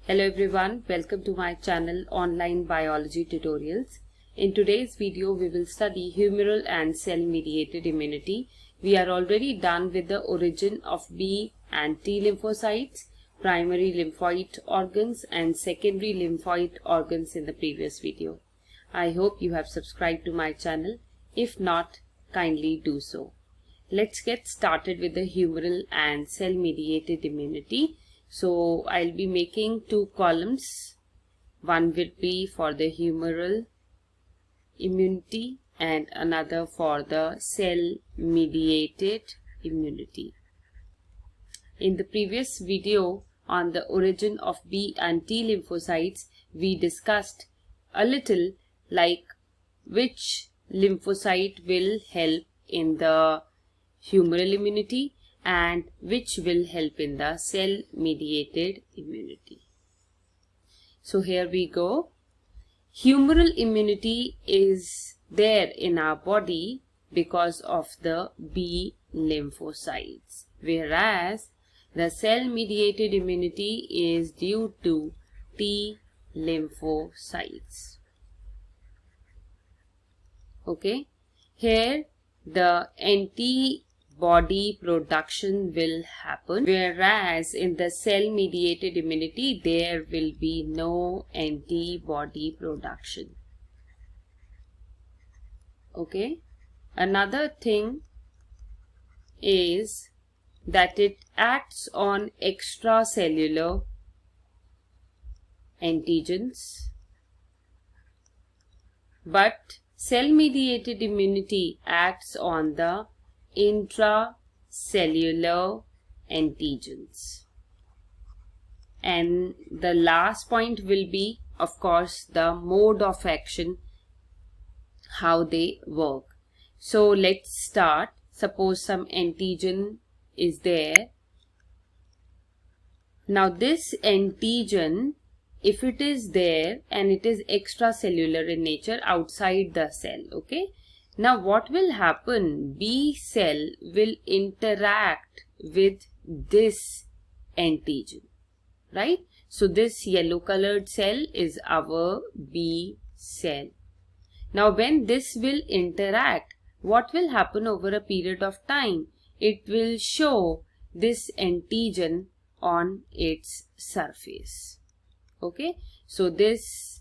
Hello everyone, welcome to my channel Online Biology Tutorials. In today's video, we will study humoral and cell-mediated immunity. We are already done with the origin of B and T lymphocytes, primary lymphoid organs and secondary lymphoid organs in the previous video. I hope you have subscribed to my channel. If not, kindly do so. Let's get started with the humoral and cell-mediated immunity. So I'll be making two columns. One will be for the humoral immunity and another for the cell-mediated immunity. In the previous video on the origin of B and T lymphocytes, we discussed a little like which lymphocyte will help in the humoral immunity and which will help in the cell-mediated immunity. So here we go. Humoral immunity is there in our body because of the B lymphocytes, whereas the cell-mediated immunity is due to T lymphocytes. Okay, here the antibody production will happen, whereas in the cell-mediated immunity there will be no antibody production. Okay, another thing is that it acts on extracellular antigens, but cell-mediated immunity acts on the intracellular antigens. And the last point will be, of course, the mode of action, how they work. So let's start. Suppose some antigen is there. Now this antigen, if it is there and it is extracellular in nature, outside the cell, okay? Now what will happen? B cell will interact with this antigen, right? So this yellow colored cell is our B cell. Now when this will interact, what will happen over a period of time? It will show this antigen on its surface. Okay, so this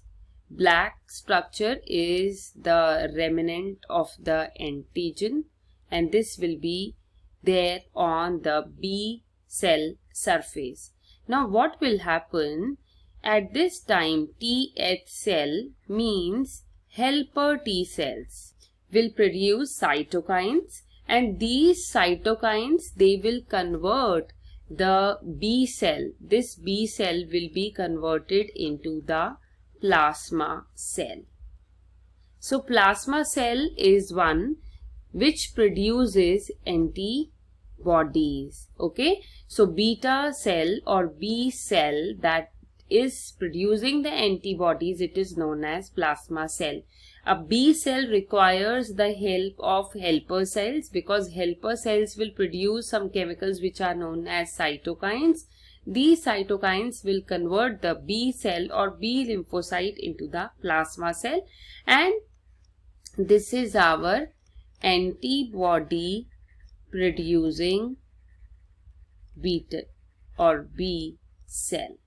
black structure is the remnant of the antigen, and this will be there on the B cell surface. Now what will happen at this time? Th cell means helper T cells will produce cytokines, and these cytokines, they will convert the B cell. This B cell will be converted into the plasma cell. So plasma cell is one which produces antibodies. Okay, so beta cell or B cell that is producing the antibodies, it is known as plasma cell. A B cell requires the help of helper cells because helper cells will produce some chemicals which are known as cytokines. These cytokines will convert the B cell or B lymphocyte into the plasma cell, and this is our antibody producing beta or B cell.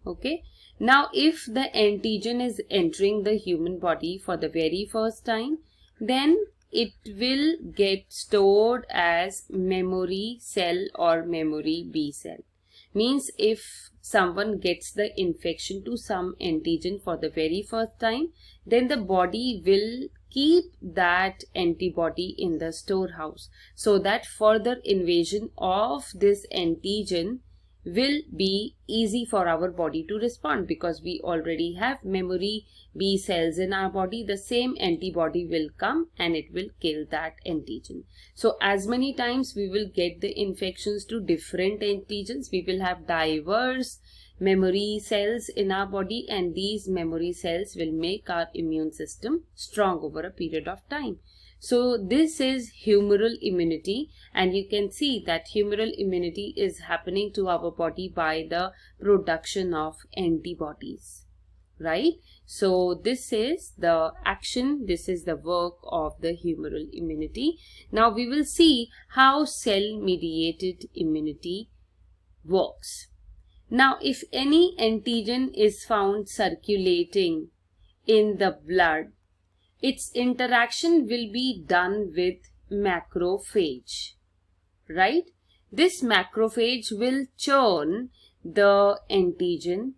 Okay, now if the antigen is entering the human body for the very first time, then it will get stored as memory cell or memory B cell. Means if someone gets the infection to some antigen for the very first time, then the body will keep that antibody in the storehouse, so that further invasion of this antigen will be easy for our body to respond, because we already have memory B cells in our body. The same antibody will come and it will kill that antigen. So as many times we will get the infections to different antigens, we will have diverse memory cells in our body, and these memory cells will make our immune system strong over a period of time. So this is humoral immunity, and you can see that humoral immunity is happening to our body by the production of antibodies, right? So this is the action, this is the work of the humoral immunity. Now we will see how cell-mediated immunity works. Now if any antigen is found circulating in the blood, its interaction will be done with macrophage, right? This macrophage will churn the antigen,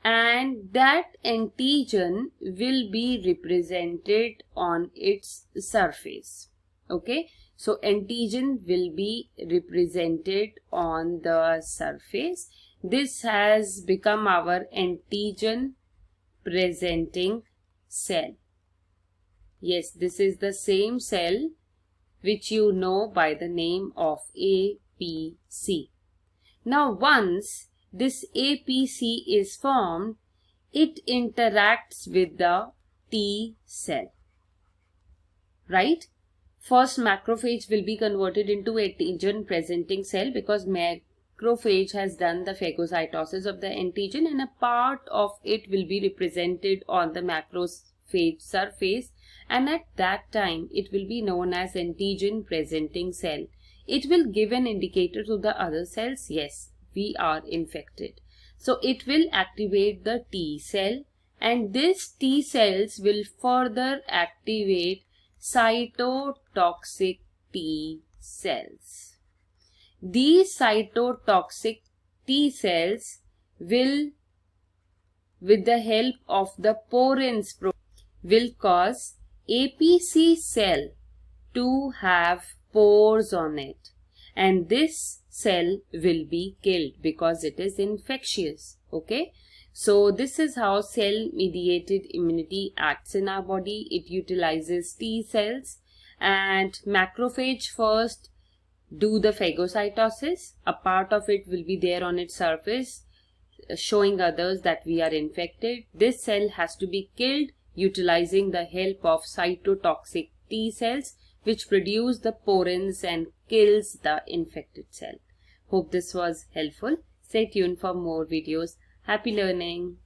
and that antigen will be represented on its surface. Okay, so antigen will be represented on the surface. This has become our antigen presenting cell. Yes, this is the same cell which you know by the name of APC. Now once this APC is formed, it interacts with the T cell, right? First, macrophage will be converted into antigen presenting cell because macrophage has done the phagocytosis of the antigen, and a part of it will be represented on the macrophage surface, and at that time it will be known as antigen presenting cell. It will give an indicator to the other cells, yes, we are infected. So it will activate the T cell, and this T cells will further activate cytotoxic T cells. These cytotoxic T cells will, with the help of the Porenz protein, will cause APC cell to have pores on it, and this cell will be killed because it is infectious. Okay, so this is how cell mediated immunity acts in our body. It utilizes T cells, and macrophage first do the phagocytosis. A part of it will be there on its surface showing others that we are infected. This cell has to be killed utilizing the help of cytotoxic T cells, which produce the Porenz and kills the infected cell. Hope this was helpful. Stay tuned for more videos. Happy learning!